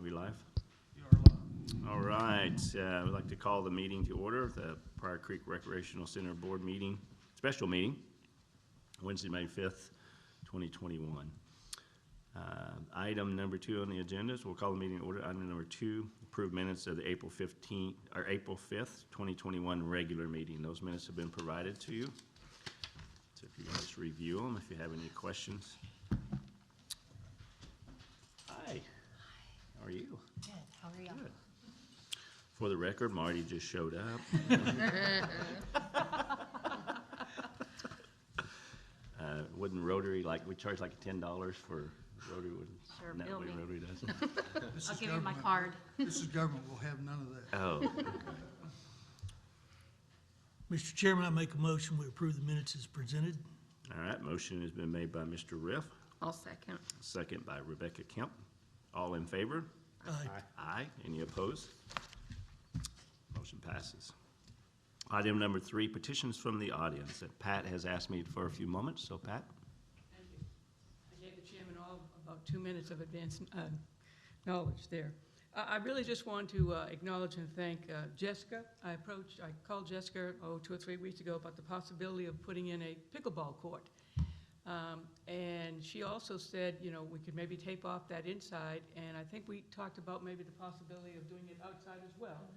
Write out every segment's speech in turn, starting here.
we live? You are live. All right, I'd like to call the meeting to order, the Pryor Creek Recreational Center Board meeting, special meeting, Wednesday, May 5th, 2021. Item number 2 on the agenda is we'll call the meeting to order. Item number 2, approve minutes of the April 5th, 2021 regular meeting. Those minutes have been provided to you. So if you want to review them, if you have any questions. Hi. How are you? Good. How are you? Good. For the record, Marty just showed up. Wouldn't Rotary, like, we charge like $10 for Rotary? Sure, Isn't that bill the way me. Rotary does? I'll give you my card. This is government, we'll have none of that. Oh, okay. Mr. Chairman, I make a motion we approve the minutes as presented. All right, motion has been made by Mr. Riff, I'll second. second by Rebecca Kemp. All in favor? Aye. Aye. Any opposed? Motion passes. Item number 3, petitions from the audience that Pat has asked me for a few moments. So, Pat? Thank you. I gave the chairman all about 2 minutes of advance knowledge there. I really just want to acknowledge and thank Jessica. I called Jessica 2 or 3 weeks ago about the possibility of putting in a pickleball court. And she also said, you know, we could maybe tape off that inside, and I think we talked about maybe the possibility of doing it outside as well.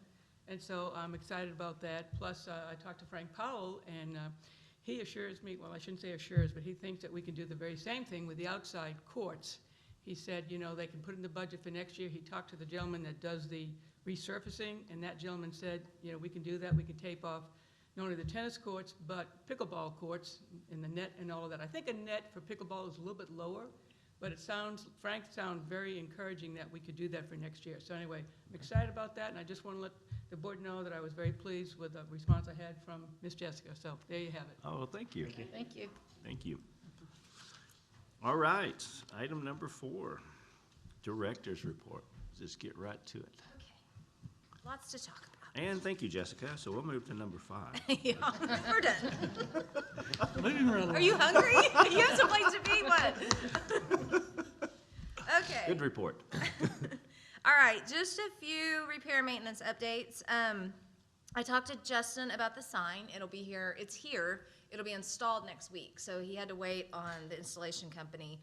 And so I'm excited about that. Plus, I talked to Frank Powell, and he assures me, well, I shouldn't say assures, but he thinks that we can do the very same thing with the outside courts. He said, you know, they can put in the budget for next year. He talked to the gentleman that does the resurfacing, and that gentleman said, you know, we can do that. We can tape off not only the tennis courts, but pickleball courts and the net and all of that. I think a net for pickleball is a little bit lower, but Frank sounded very encouraging that we could do that for next year. So anyway, I'm excited about that, and I just want to let the board know that I was very pleased with the response I had from Miss Jessica. So there you have it. Oh, thank you. Thank you. Thank you. All right, item number 4, director's report. Let's just get right to it. Okay. Lots to talk about. And thank you, Jessica. So we'll move to number 5. Yeah, we're done. Moving right along. Are you hungry? You have someplace to be. What? Okay. Good report. All right, just a few repair maintenance updates. I talked to Justin about the sign. It'll be here. It's here. It'll be installed next week. So he had to wait on the installation company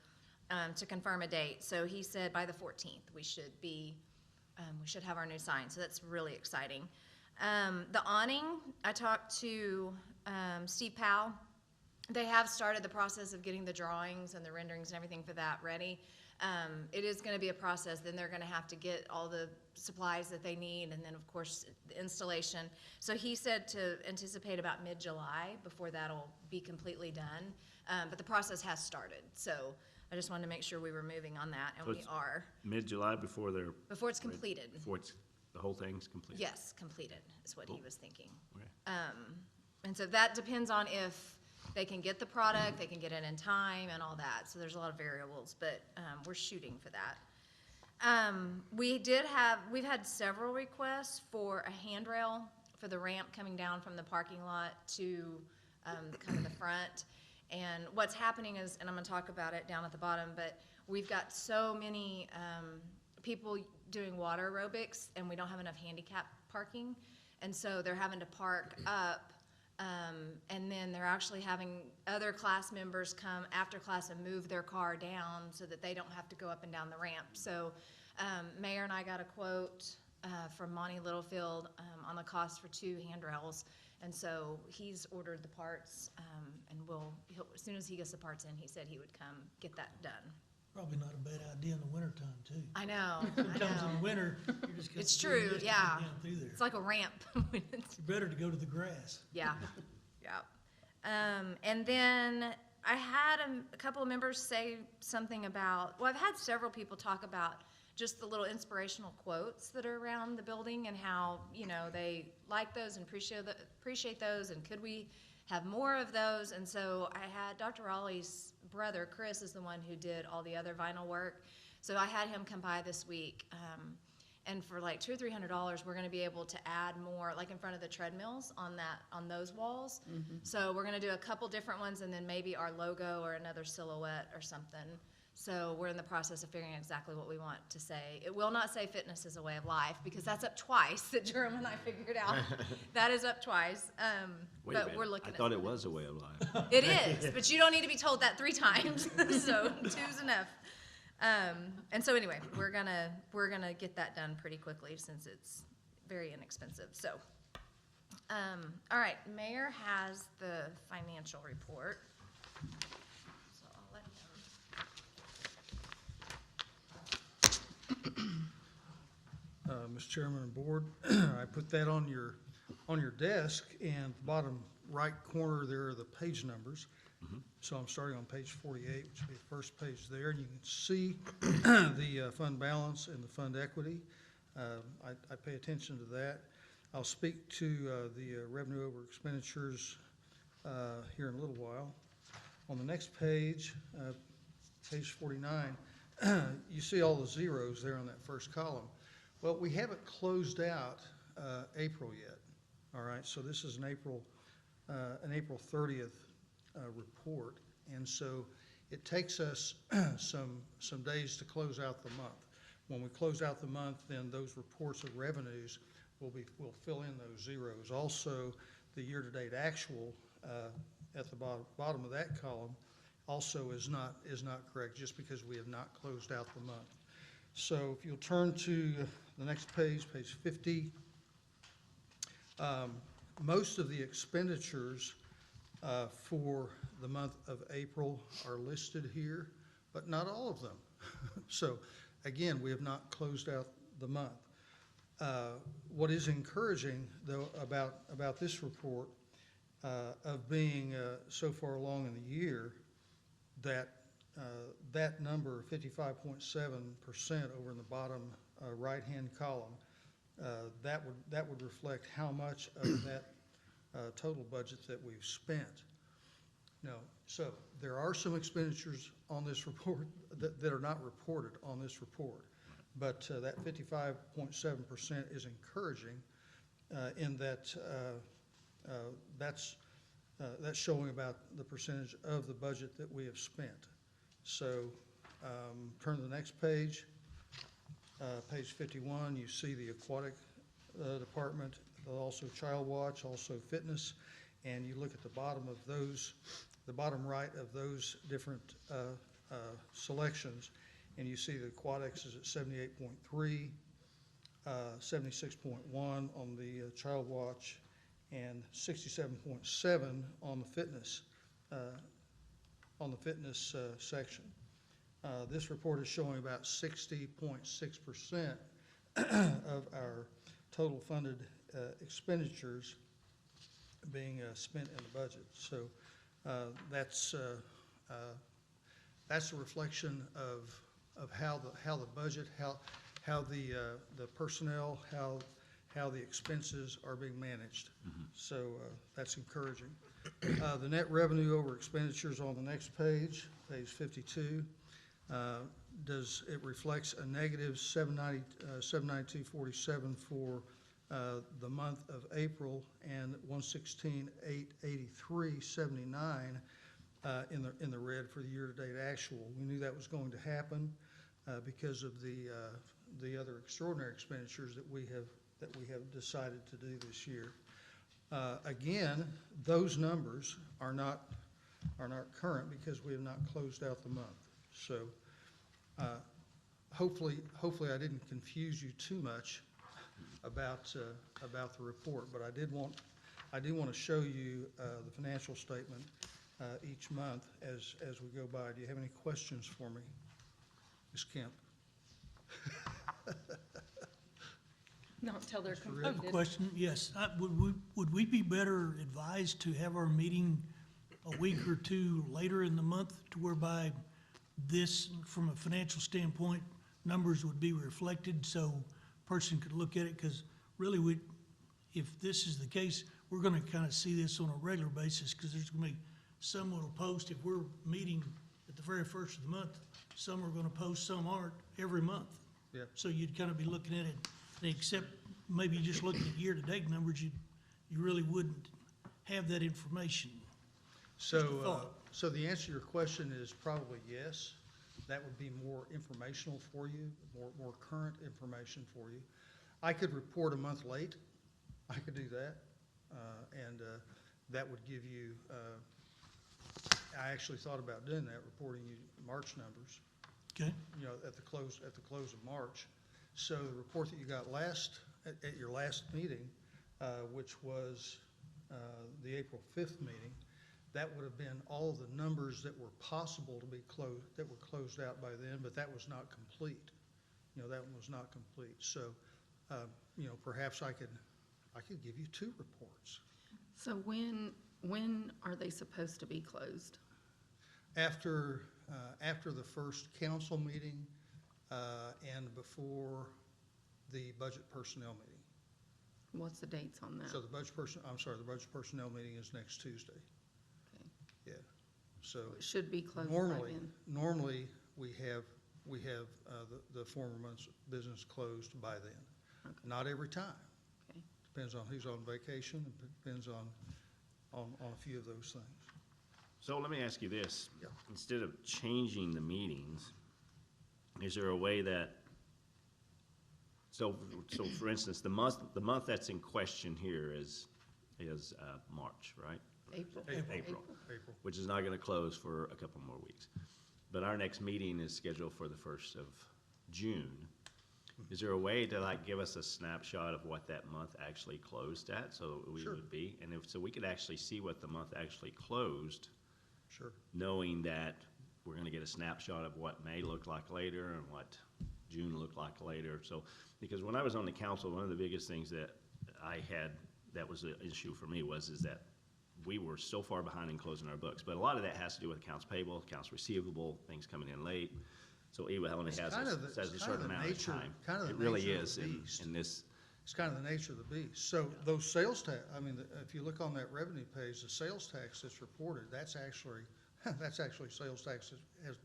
to confirm a date. So he said by the 14th we should have our new sign. So that's really exciting. The awning, I talked to Steve Powell. They have started the process of getting the drawings and the renderings and everything for that ready. It is going to be a process. Then they're going to have to get all the supplies that they need, and then of course the installation. So he said to anticipate about mid-July before that'll be completely done. But the process has started. So I just wanted to make sure we were moving on that, and So we are. Mid-July before It's completed. Before the whole thing's complete? Yes, completed is what he Cool. was thinking. Okay. And so that depends on if they can get the product, they can get it in time and all that. So there's a lot of variables, but we're shooting for that. We've had several requests for a handrail for the ramp coming down from the parking lot to kind of the front. And what's happening is, and I'm gonna talk about it down at the bottom, but we've got so many people doing water aerobics, and we don't have enough handicap parking. And so they're having to park up, and then they're actually having other class members come after class and move their car down so that they don't have to go up and down the ramp. So Mayor and I got a quote from Monty Littlefield on the cost for 2 handrails. And so he's ordered the parts, and as soon as he gets the parts in, he said he would come get that done. Probably not a bad idea in the wintertime, too. I know, Sometimes in the winter, you're just gonna. It's true, yeah. Down through there. It's like a ramp. It's better to go to the grass. Yeah, yeah. And then I had a couple of members say something about, well, I've had several people talk about just the little inspirational quotes that are around the building and how, you know, they like those and appreciate those, and could we have more of those? And so I had Dr. Raleigh's brother, Chris, is the one who did all the other vinyl work. So I had him come by this week, and for like $200 or $300, we're going to be able to add more, like in front of the treadmills on those walls. So we're going to do a couple different ones, and then maybe our logo or another silhouette or something. So we're in the process of figuring out exactly what we want to say. It will not say fitness is a way of life, because that's up twice that Jerome and I figured out. That is up twice. Wait a But minute. we're looking I at. thought it was a way of life. It is, but you don't need to be told that 3 times, so 2's enough. And so anyway, we're gonna get that done pretty quickly since it's very inexpensive, so. All right, Mayor has the financial report. So I'll let him. Mr. Chairman and Board, I put that on your desk, and bottom right corner there are the page numbers. So I'm starting on page 48, which will be the first page there, and you can see the fund balance and the fund equity. I pay attention to that. I'll speak to the revenue over expenditures here in a little while. On the next page, page 49, you see all the zeros there on that first column. Well, we haven't closed out April yet, all right? So this is an April 30th report, and so it takes us some days to close out the month. When we close out the month, then those reports of revenues will fill in those zeros. Also, the year-to-date actual at the bottom of that column also is not correct, just because we have not closed out the month. So if you'll turn to the next page, page 50, most of the expenditures for the month of April are listed here, but not all of them. So again, we have not closed out the month. What is encouraging, though, about this report of being so far along in the year, that number, 55.7% over in the bottom right-hand column, that would reflect how much of that total budget that we've spent. No, so there are some expenditures on this report that are not reported on this report, but that 55.7% is encouraging in that that's showing about the percentage of the budget that we have spent. So turn to the next page, page 51. You see the aquatic department, also child watch, also fitness, and you look at the bottom of those, the bottom right of those different selections, and you see the aquatics is at 78.3, 76.1 on the child watch, and 67.7 on the fitness section. This report is showing about 60.6% of our total funded expenditures being spent in the budget. So that's a reflection of how the budget, how the personnel, how the expenses are being managed. So that's encouraging. The net revenue over expenditures on the next page, page 52, it reflects a negative 792.47 for the month of April, and 116,883.79 in the red for the year-to-date actual. We knew that was going to happen because of the other extraordinary expenditures that we have decided to do this year. Again, those numbers are not current because we have not closed out the month. So hopefully I didn't confuse you too much about the report, but I do want to show you the financial statement each month as we go by. Do you have any questions for me, Ms. Kemp? Not until they're Mr. Rick? I have a completed. question, yes. Would we be better advised to have our meeting a week or two later in the month, to whereby this, from a financial standpoint, numbers would be reflected so a person could look at it? Because really, if this is the case, we're gonna kind of see this on a regular basis, because there's gonna be some will post, if we're meeting at the very first of the month, some are gonna post, some aren't, every month. Yep. So you'd kind of be looking at it, except maybe just looking at year-to-date numbers, you really wouldn't have that information. Just a So, thought. so the answer to your question is probably yes. that would be more informational for you, more current information for you. I could report a month late, I could do that, and that would give you, I actually thought about doing that, reporting you March numbers, Okay, you know, at the close of March. So the report that you got at your last meeting, which was the April 5th meeting, that would have been all of the numbers that were possible to be closed, that were closed out by then, but that was not complete. You know, that one was not complete. So, you know, perhaps I could give you 2 reports. So when are they supposed to be closed? After the first council meeting, and before the budget personnel meeting. What's the dates on that? So the budget personnel meeting is next Tuesday. Okay. Yeah, so It should be closed by then. normally we have the former month's business closed by then. Okay. Not every time. Okay. Depends on who's on vacation, it depends on a few of those things. So let me ask you this. Yeah. Instead of changing the meetings, is there a way that, so for instance, the month that's in question here is March, right? April. April. Which is not gonna close for a couple more weeks. But our next meeting is scheduled for the 1st of June. Is there a way to like give us a snapshot of what that month actually closed at, so we Sure. would be? And so we could actually see what the month actually closed, Sure. knowing that we're gonna get a snapshot of what May looked like later and what June looked like later. So, because when I was on the council, one of the biggest things that I had, that was an issue for me is that we were so far behind in closing our books. But a lot of that has to do with accounts payable, accounts receivable, things coming in late. So EWA only It's has kind of the- says a it's certain kind of the amount of nature- time. kind of the It really nature of is the in beast. this, It's kind of the nature of the beast. So those sales tax, I mean, if you look on that revenue page, the sales tax that's reported, that's actually sales tax that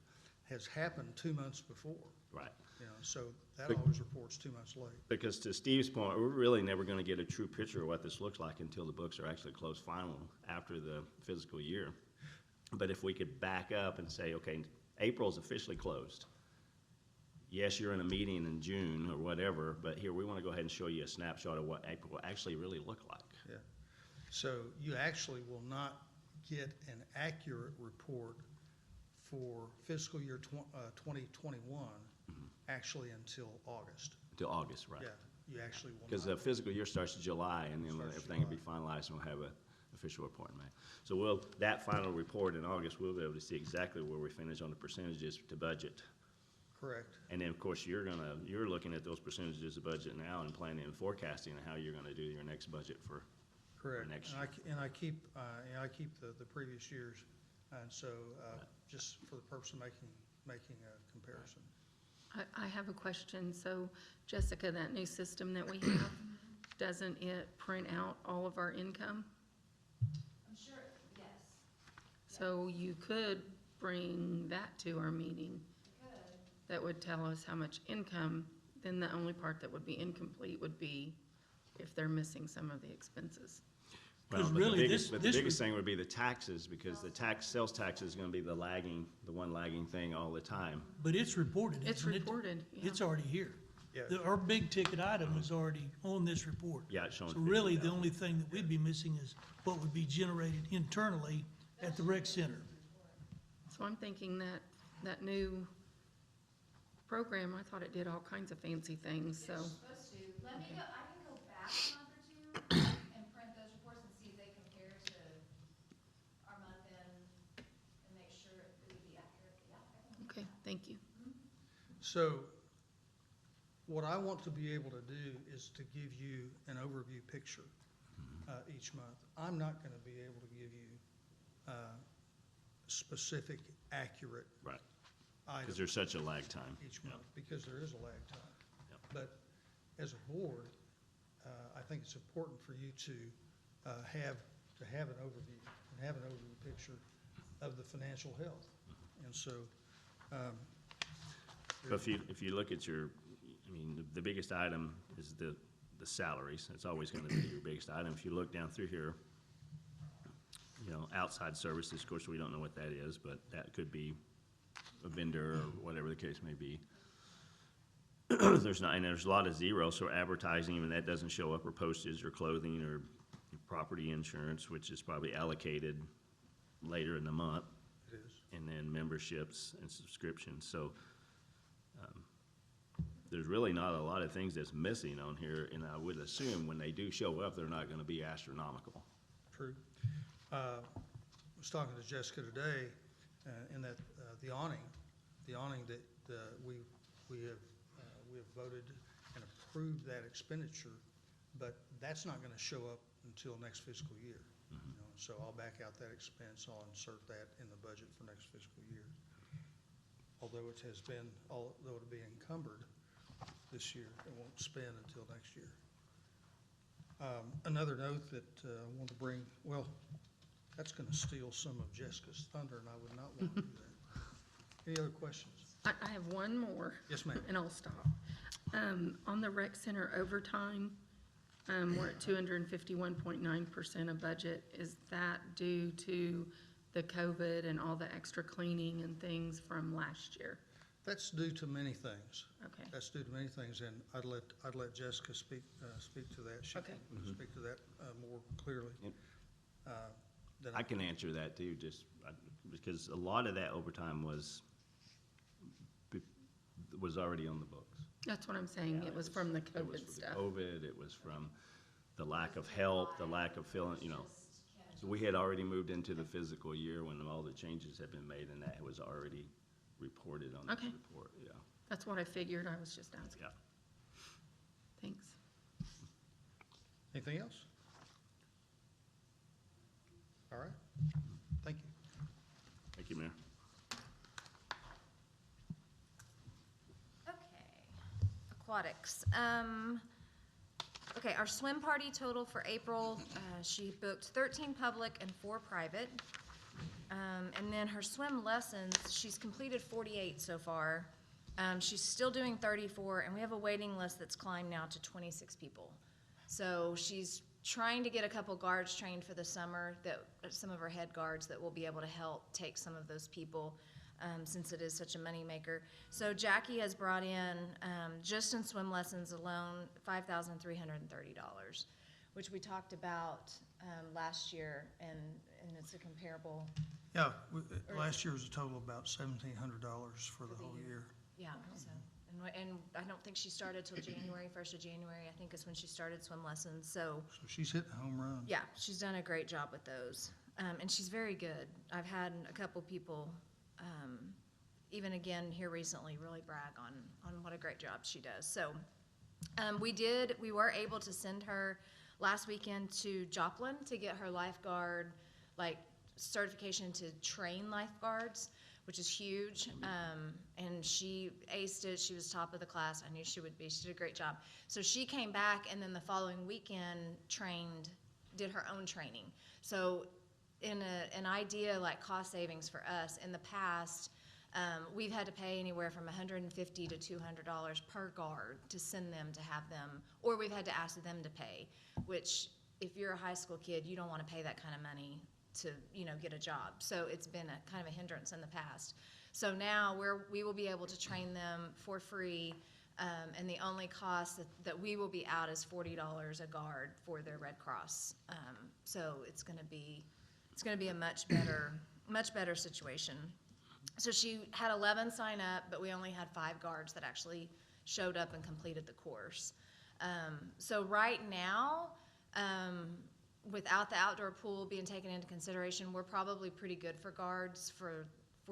has happened 2 months before, right. you know, so that But- always reports 2 months late. Because to Steve's point, we're really never gonna get a true picture of what this looks like until the books are actually closed final after the fiscal year. But if we could back up and say, okay, April's officially closed. Yes, you're in a meeting in June or whatever, but here, we wanna go ahead and show you a snapshot of what April will actually really look like. Yeah. So you actually will not get an accurate report for fiscal year 2021 actually until August. Until August, right? Yeah, you actually will Because the not. fiscal year starts in July, and then Starts everything will be July. finalized, and we'll have an official report in May. So that final report in August, we'll be able to see exactly where we finish on the percentages to budget. Correct. And then, of course, you're looking at those percentages of budget now and planning and forecasting how you're gonna do your next budget for Correct. next And I keep the previous years, and so, just for the purpose of making a comparison. I have a question. So Jessica, that new system that we have, doesn't it print out all of our income? I'm sure, yes, So you could bring that to our meeting. it could. That would tell us how much income. Then the only part that would be incomplete would be if they're missing some of the expenses. Well, 'Cause but the really, biggest- this- But the this biggest would- thing would be the taxes, because the sales tax is gonna be the one lagging thing all the time. But it's reported, It's isn't it? reported, yeah. It's already here. Yeah. Our big ticket item is already on this report. Yeah, it's showing So really, the 50,000. only thing that we'd be missing is what would be generated internally at the rec center. So I'm thinking that new program, I thought it did all kinds of fancy things, so. It's supposed to. Let me go, I can go back a month or two and print those reports and see if they compare to our month end and make sure it would be accurate. Yeah, I can. Okay, thank you. So what I want to be able to do is to give you an overview picture each month. I'm not going to be able to give you specific, accurate Right, items because there's such a lag time. each Yeah. month, because there is a lag time. Yep. But as a board, I think it's important for you to have an overview, and have an overview picture of the financial health. And so, But if you look at the biggest item is the salaries. It's always gonna be your biggest item. If you look down through here, outside services, of course, we don't know what that is, but that could be a vendor or whatever the case may be. There's not, and there's a lot of zeros, so advertising, even that doesn't show up, or postage, or clothing, or property insurance, which is probably allocated later in the month, It is. and then memberships and subscriptions, so, there's really not a lot of things that's missing on here, and I would assume when they do show up, they're not gonna be astronomical. True. I was talking to Jessica today, in that, the awning that, we have voted and approved that expenditure, but that's not gonna show up until next fiscal year. You know, so I'll back out that expense, I'll insert that in the budget for next fiscal year. Although it'll be encumbered this year, it won't spend until next year. Another note that I want to bring, well, that's gonna steal some of Jessica's thunder, and I would not want to do that. Any other questions? I have one more. Yes, ma'am. And I'll stop. On the rec center overtime, we're at 251.9% of budget. Is that due to the COVID and all the extra cleaning and things from last year? That's due to many things. Okay. That's due to many things, and I'd let Jessica speak to that. She Okay. can speak to that more clearly. Yep. Than I can answer that too, because a lot of that overtime was already on the books. That's what I'm saying. Yeah, It was from the It was COVID for the stuff. COVID, it was from the lack of help, the lack of filling, you know. So we had already moved into the physical year when all the changes had been made, and that was already reported on this Okay. report, yeah. That's what I figured. I was just asking. Yeah. Thanks. Anything else? All right. Thank you. Thank you, Mayor. Okay, aquatics. Okay, our swim party total for April, she booked 13 public and 4 private. And then her swim lessons, she's completed 48 so far. She's still doing 34, and we have a waiting list that's climbed now to 26 people. So she's trying to get a couple guards trained for the summer, some of her head guards that will be able to help take some of those people, since it is such a moneymaker. So Jackie has brought in, just in swim lessons alone, $5,330, which we talked about last year, and it's a comparable. Yeah, last year was a total of about $1,700 for the whole year. Yeah, so, and I don't think she started till January, 1st of January, I think is when she started swim lessons, so, So she's hitting a home run. yeah, she's done a great job with those. And she's very good. I've had a couple people, even again here recently, really brag on what a great job she does. So, we were able to send her last weekend to Joplin to get her lifeguard, certification to train lifeguards, which is huge. And she aced it. She was top of the class. I knew she would be. She did a great job. So she came back, and then the following weekend did her own training. So in an idea like cost savings for us, in the past, we've had to pay anywhere from $150 to $200 per guard to send them to have them, or we've had to ask them to pay, which if you're a high school kid, you don't want to pay that kind of money to, get a job. So it's been a kind of a hindrance in the past. So now we will be able to train them for free, and the only cost that we will be out is $40 a guard for their Red Cross. So it's going to be a much better situation. So she had 11 sign up, but we only had 5 guards that actually showed up and completed the course. So right now, without the outdoor pool being taken into consideration, we're probably pretty good for guards for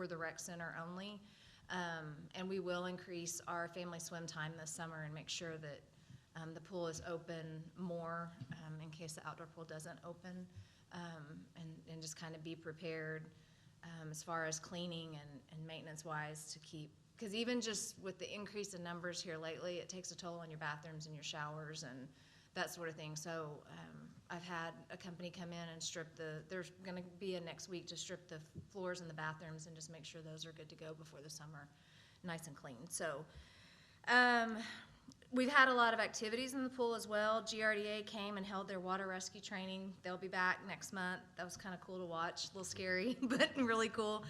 the rec center only. And we will increase our family swim time this summer and make sure that the pool is open more in case the outdoor pool doesn't open, and just kind of be prepared as far as cleaning and maintenance wise to keep, because even just with the increase in numbers here lately, it takes a toll on your bathrooms and your showers and that sort of thing. So I've had a company come in and they're going to be in next week to strip the floors in the bathrooms and just make sure those are good to go before the summer, nice and clean. So We've had a lot of activities in the pool as well. GRDA came and held their water rescue training. They'll be back next month. That was kind of cool to watch, a little scary, but really cool.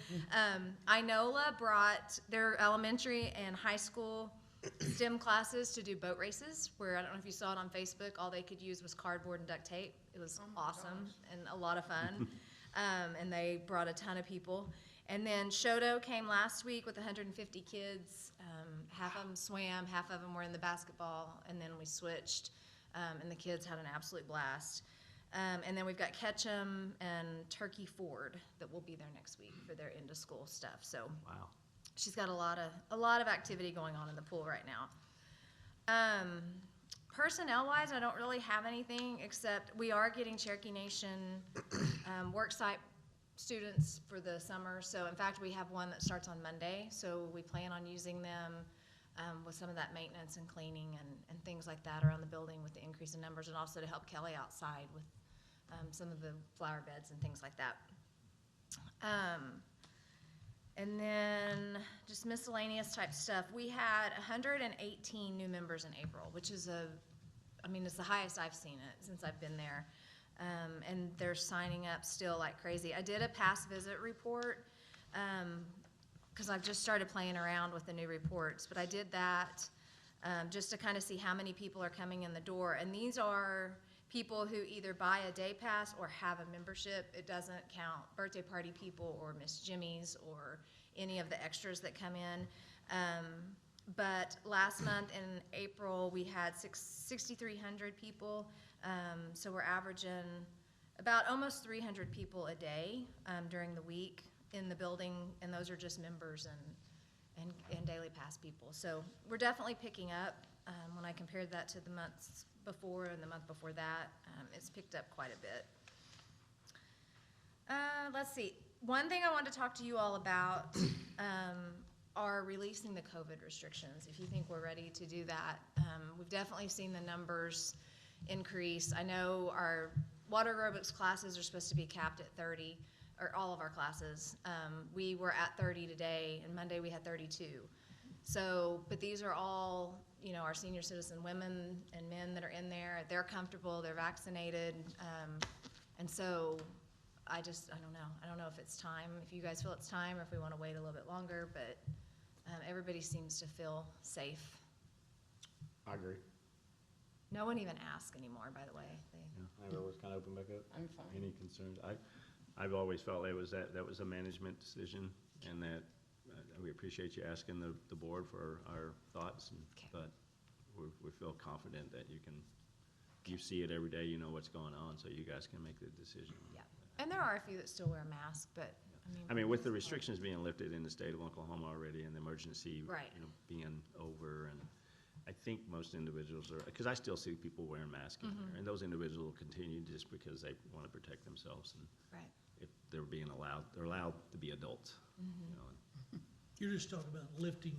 Inola brought their elementary and high school STEM classes to do boat races, where, I don't know if you saw it on Facebook, all they could use was cardboard and duct tape. It was awesome and a lot of fun. And they brought a ton of people. And then Shoto came last week with 150 kids. Half of them swam, half of them were in the basketball, and then we switched, and the kids had an absolute blast. And then we've got Ketchum and Turkey Ford that will be there next week for their end-of-school stuff. So Wow. she's got a lot of activity going on in the pool right now. Personnel-wise, I don't really have anything, except we are getting Cherokee Nation worksite students for the summer. So in fact, we have one that starts on Monday, so we plan on using them with some of that maintenance and cleaning and things like that around the building with the increase in numbers, and also to help Kelly outside with some of the flower beds and things like that. And then just miscellaneous type stuff. We had 118 new members in April, which is it's the highest I've seen it since I've been there. And they're signing up still like crazy. I did a past visit report, because I've just started playing around with the new reports, but I did that just to kind of see how many people are coming in the door. And these are people who either buy a day pass or have a membership. It doesn't count birthday party people or Miss Jimmy's or any of the extras that come in. But last month in April, we had 6,300 people. So we're averaging about almost 300 people a day during the week in the building, and those are just members and daily pass people. So we're definitely picking up. When I compared that to the months before and the month before that, it's picked up quite a bit. Let's see. One thing I wanted to talk to you all about are releasing the COVID restrictions. If you think we're ready to do that, we've definitely seen the numbers increase. I know our water aerobics classes are supposed to be capped at 30, or all of our classes. We were at 30 today, and Monday we had 32. So, but these are all, our senior citizen women and men that are in there. They're comfortable, they're vaccinated, and so I don't know. I don't know if it's time, if you guys feel it's time, or if we want to wait a little bit longer, but everybody seems to feel safe. I agree. No one even asks anymore, by the way. Everyone's kind of open back up. I'm fine. Any concerns? I've always felt that was a management decision, and that we appreciate you asking the board for our thoughts, Okay. but we feel confident that you see it every day, you know what's going on, so you guys can make the decision. Yeah, and there are a few that still wear a mask, but With the restrictions being lifted in the state of Oklahoma already, and the emergency, Right. Being over, and I think most individuals are, because I still see people wearing masks in there, and those individuals will continue just because they want to protect themselves, and right. if they're allowed to be adults, You're just talking about lifting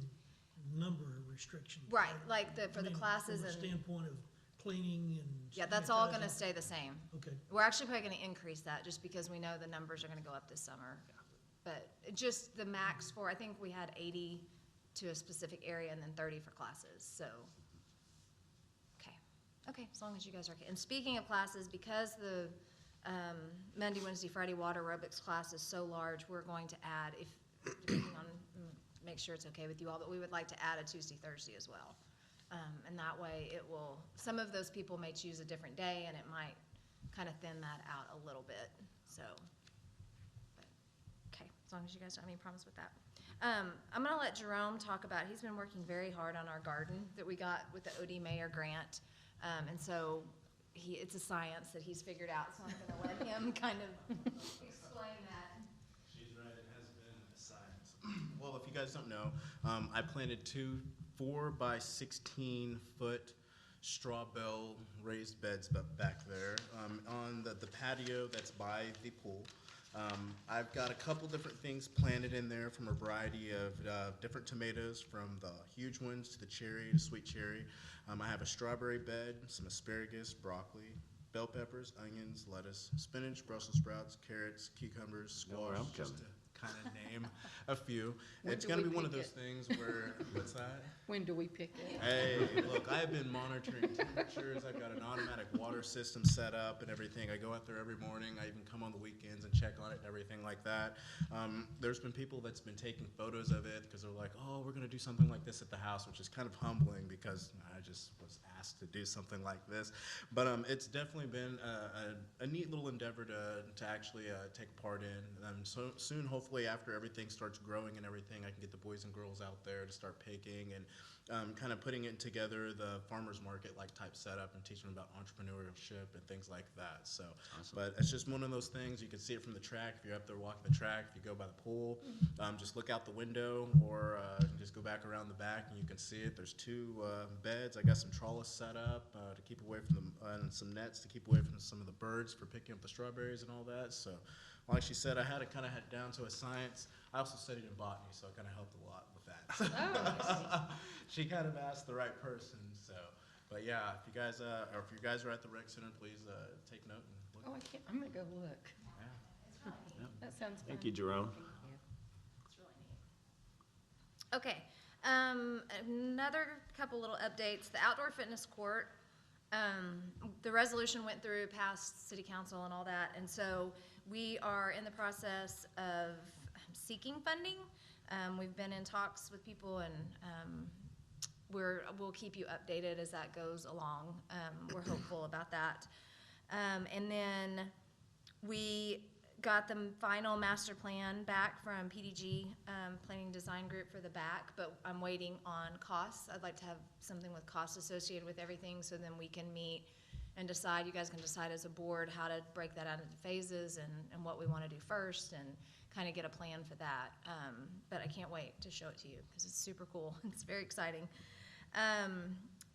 number of restrictions. Right, like for the I mean, classes From a and, standpoint of cleaning and. yeah, that's all gonna sanitizing. stay the same. Okay, We're actually probably gonna increase that just because we know the numbers are gonna go up this summer. But just the max for, I think we had 80 to a specific area and then 30 for classes, so. Okay, as long as you guys are okay. And speaking of classes, because the Monday, Wednesday, Friday water aerobics class is so large, we're going to add, depending on, make sure it's okay with you all, but we would like to add a Tuesday, Thursday as well. And that way some of those people may choose a different day, and it might kind of thin that out a little bit, so. But, okay, as long as you guys don't have any problems with that. I'm gonna let Jerome talk about, he's been working very hard on our garden that we got with the OD Mayor grant. And so it's a science that he's figured out, so I'm gonna let him kind of explain that. She's right, it has been a science. Well, if you guys don't know, I planted 2 4-by-16-foot straw bale raised beds back there on the patio that's by the pool. I've got a couple different things planted in there, from a variety of different tomatoes, from the huge ones to the cherry, to sweet cherry. I have a strawberry bed, some asparagus, broccoli, bell peppers, onions, lettuce, spinach, Brussels sprouts, carrots, cucumbers, Know where squash, I'm just coming. to kind of name a few. When It's do going to we be one of pick those things where, what's that? When do we pick it? Hey, look, I've been monitoring temperatures. I've got an automatic water system set up and everything. I go out there every morning. I even come on the weekends and check on it and everything like that. There's been people that's been taking photos of it because they're like, oh, we're going to do something like this at the house, which is kind of humbling because I just was asked to do something like this. But it's definitely been a neat little endeavor to actually take part in. So soon, hopefully, after everything starts growing and everything, I can get the boys and girls out there to start picking and kind of putting it together, the farmer's market like type setup, and teaching them about entrepreneurship and things like that. So, but it's just one of those things. You can see it from the track. If you're up there walking the track, if you go by the pool, just look out the window or just go back around the back and you can see it. There's 2 beds. I got some trellis set up to keep away from them, and some nets to keep away from some of the birds for picking up the strawberries and all that. So, like she said, I had to kind of head down to a science. I also studied in botany, so it kind of helped a lot with that. She kind of asked the right person. So, but yeah, if you guys are at the rec center, please take note and look. Oh, I can't, I'm gonna go look. Yeah. That sounds fun. Thank you, Jerome. It's really neat. Okay, another couple little updates. The outdoor fitness court, the resolution went through past city council and all that, and so we are in the process of seeking funding. We've been in talks with people, and we'll keep you updated as that goes along. We're hopeful about that. And then we got the final master plan back from PDG, Planning Design Group for the back, but I'm waiting on costs. I'd like to have something with costs associated with everything, so then we can meet and decide, you guys can decide as a board how to break that out into phases and what we want to do first, and kind of get a plan for that. But I can't wait to show it to you because it's super cool. It's very exciting.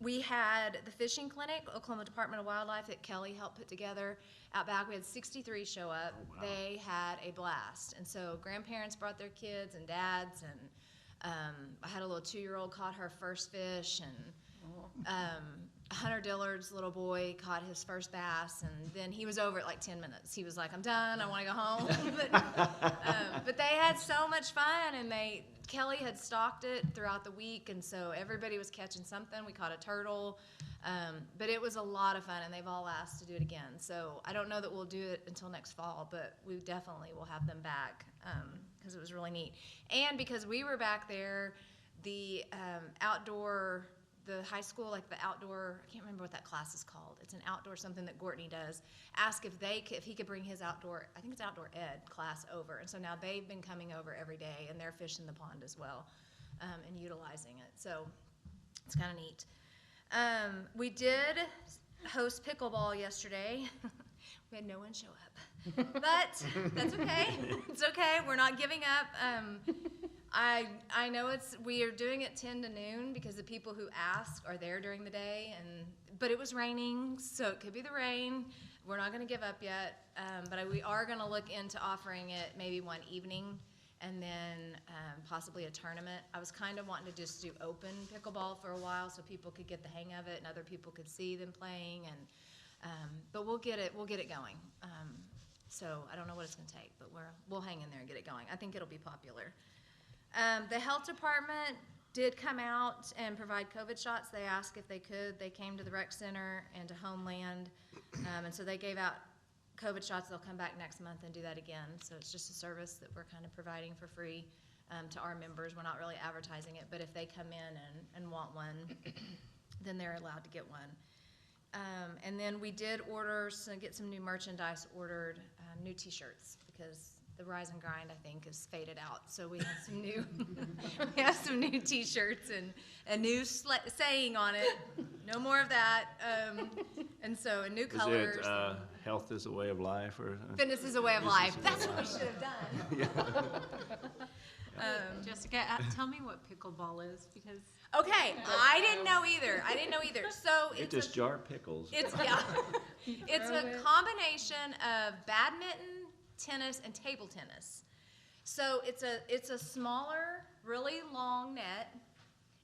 We had the fishing clinic, Oklahoma Department of Wildlife, that Kelly helped put together out back. We had 63 show up. Oh, wow. They had a blast. And so grandparents brought their kids and dads, and I had a little 2-year-old caught her first fish, and Hunter Dillard's little boy caught his first bass, and then he was over at like 10 minutes. He was like, I'm done, I want to go home. But they had so much fun, and Kelly had stocked it throughout the week, and so everybody was catching something. We caught a turtle, but it was a lot of fun, and they've all asked to do it again. So I don't know that we'll do it until next fall, but we definitely will have them back because it was really neat. And because we were back there, the the high school, like the outdoor, I can't remember what that class is called. It's an outdoor something that Gortney does. Asked if he could bring his outdoor, I think it's outdoor ed class over. And so now they've been coming over every day, and they're fishing the pond as well and utilizing it. So it's kind of neat. We did host pickleball yesterday. We had no one show up, but that's okay. It's okay. We're not giving up. I know we are doing it 10 to noon because the people who ask are there during the day, but it was raining, so it could be the rain. We're not going to give up yet, but we are going to look into offering it maybe one evening and then possibly a tournament. I was kind of wanting to just do open pickleball for a while so people could get the hang of it and other people could see them playing, but we'll get it going. So I don't know what it's going to take, but we'll hang in there and get it going. I think it'll be popular. The health department did come out and provide COVID shots. They asked if they could. They came to the rec center and to Homeland, and so they gave out COVID shots. They'll come back next month and do that again. So it's just a service that we're kind of providing for free to our members. We're not really advertising it, but if they come in and want one, then they're allowed to get one. And then we did get some new merchandise ordered, new T-shirts, because the Rise and Grind, I think, is faded out. So we have some new T-shirts and a new saying on it. No more of that. And so new colors. Is it health is a way of life, or Fitness is a way of life. That's what we should have done. Jessica, tell me what pickleball is, because Okay, I didn't know either. So it just jar pickles? It's a combination of badminton, tennis, and table tennis. So it's a smaller, really long net,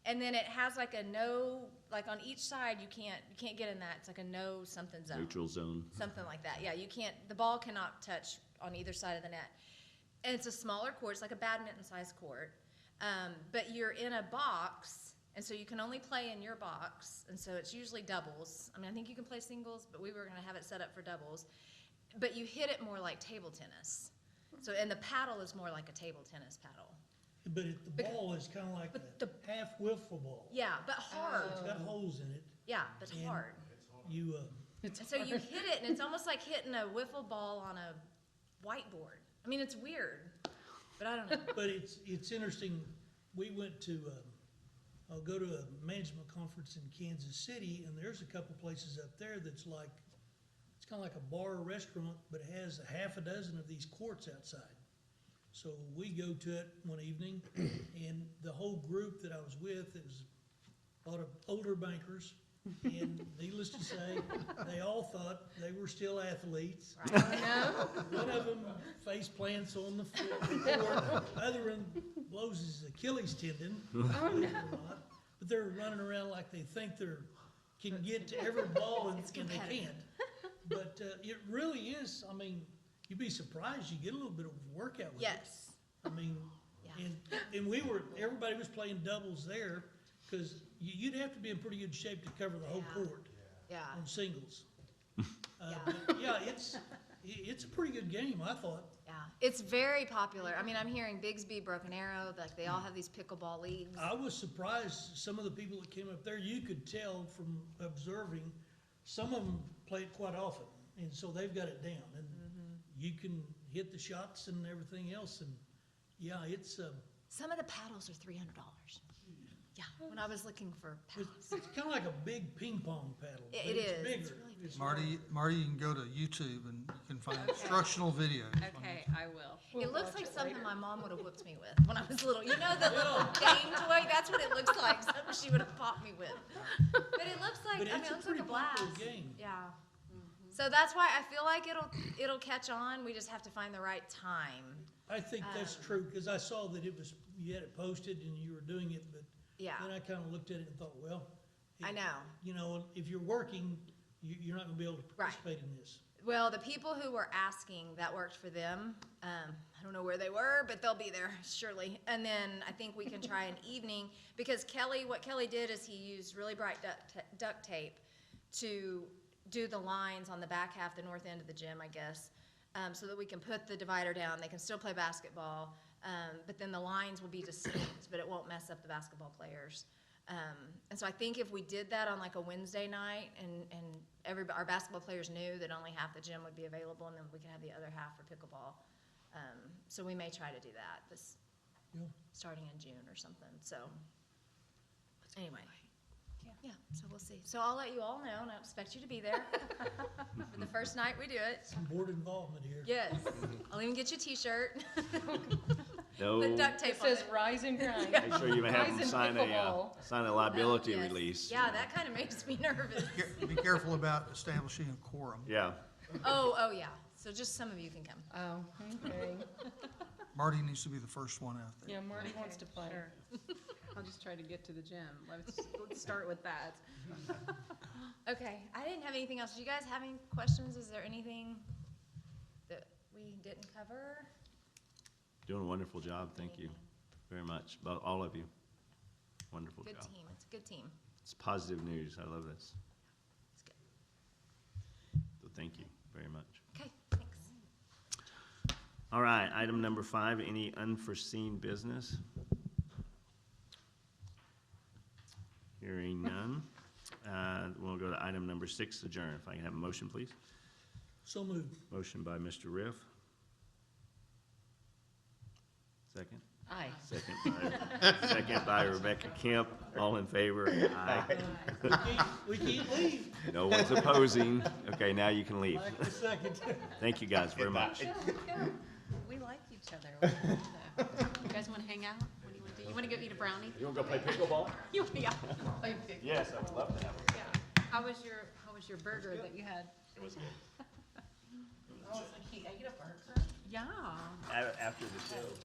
and then it has like on each side you can't get in that. It's like a no something zone. Neutral zone. Something like that. Yeah, the ball cannot touch on either side of the net. And it's a smaller court, it's like a badminton-sized court. But you're in a box, and so you can only play in your box, and so it's usually doubles. I mean, I think you can play singles, but we were gonna have it set up for doubles. But you hit it more like table tennis. So, and the paddle is more like a table tennis paddle. But the ball is kinda like but a the- half wiffle ball. Yeah, but hard. It's got holes in it. Yeah, but And hard. You, And so you hit it, and it's almost like hitting a wiffle ball on a whiteboard. I mean, it's weird, but I don't know. but it's interesting, we went to, I'll go to a management conference in Kansas City, and there's a couple places up there that's like, it's kinda like a bar or restaurant, but it has a half a dozen of these courts outside. So we go to it one evening, and the whole group that I was with, it was a lot of older bankers, and needless to say, they all thought they were still athletes. One of them face plants on the floor, other one blows his Achilles tendon. But they're running around like they think can get to every ball and they can't. But it really is, I mean, you'd be surprised, you get a little bit of workout with it. Yes. I mean, Yeah. and everybody was playing doubles there, cause you'd have to be in pretty good shape to cover the whole Yeah. court Yeah. on singles. Yeah. But yeah, it's a pretty good game, I thought. Yeah. It's very popular. I mean, I'm hearing Bigsby, Broken Arrow, like they all have these pickleball leagues. I was surprised, some of the people that came up there, you could tell from observing, some of them play it quite often, and so they've got it down, and you can hit the shots and everything else, and yeah, it's, Some of the paddles are $300. Yeah, when I was looking for paddles. it's kinda like a big ping pong paddle. but It it's is. It's bigger. really It's Marty, you can go to YouTube and you can find instructional videos. on Okay, I will. It looks like something my mom would have whipped me with when I was little. You know the little game toy? That's what it looks like, something she would have popped me with. But it looks like, But I mean, it's it a looks like pretty a blast. popular game. Yeah. So that's why I feel like it'll catch on. We just have to find the right time. I think that's true, cause I saw that you had it posted and you were doing it, but Yeah, then I kinda looked at it and thought, well. I know. You know, if you're working, you're not gonna be able to Right. participate in this. Well, the people who were asking, that worked for them. I don't know where they were, but they'll be there surely. And then I think we can try an evening, because what Kelly did is he used really bright duct tape to do the lines on the back half, the north end of the gym, I guess, so that we can put the divider down. They can still play basketball, but then the lines will be distinct, but it won't mess up the basketball players. And so I think if we did that on like a Wednesday night and our basketball players knew that only half the gym would be available, and then we could have the other half for pickleball. So we may try to do that Yeah. starting in June or something, so. Anyway, yeah, so we'll see. So I'll let you all know, and I expect you to be there for the first night we do it. Some board involvement here. Yes, I'll even get you a T-shirt, No, put duct It tape on says it. rise and grind. make sure you have them Rise sign and pickleball. a liability Yes. release. Yeah, that kind of makes me nervous. Be careful about establishing a quorum. Yeah, Oh, yeah, so just some of you can come. Oh, okay. Marty needs to be the first one out there. Yeah, Marty wants to play. Sure. I'll just try to get to the gym. Let's start with that. Okay, I didn't have anything else. Do you guys have any questions? Is there anything that we didn't cover? doing a wonderful job, thank you very much, about all of you. Wonderful Good job. team, it's a good team. It's positive news, I love this. It's good. So thank you very much. Okay, thanks. All right, item number 5, any unforeseen business? Hearing none. We'll go to item number 6, adjourn. If I can have a motion, please. So moved. Motion by Mr. Riff. Second? Aye. Second by Rebecca Kemp. All in favor? Aye. We can't leave. No one's opposing. Okay, now you can leave. Like the second. Thank you guys very much. We like each other. You guys want to hang out? What do you want to do? You want to go eat a brownie? You want to go play pickleball? Yeah. Yes, I would love to have it. Yeah. How was your burger that you had? It was good. Oh, so he ate a burger? Yeah. After the show.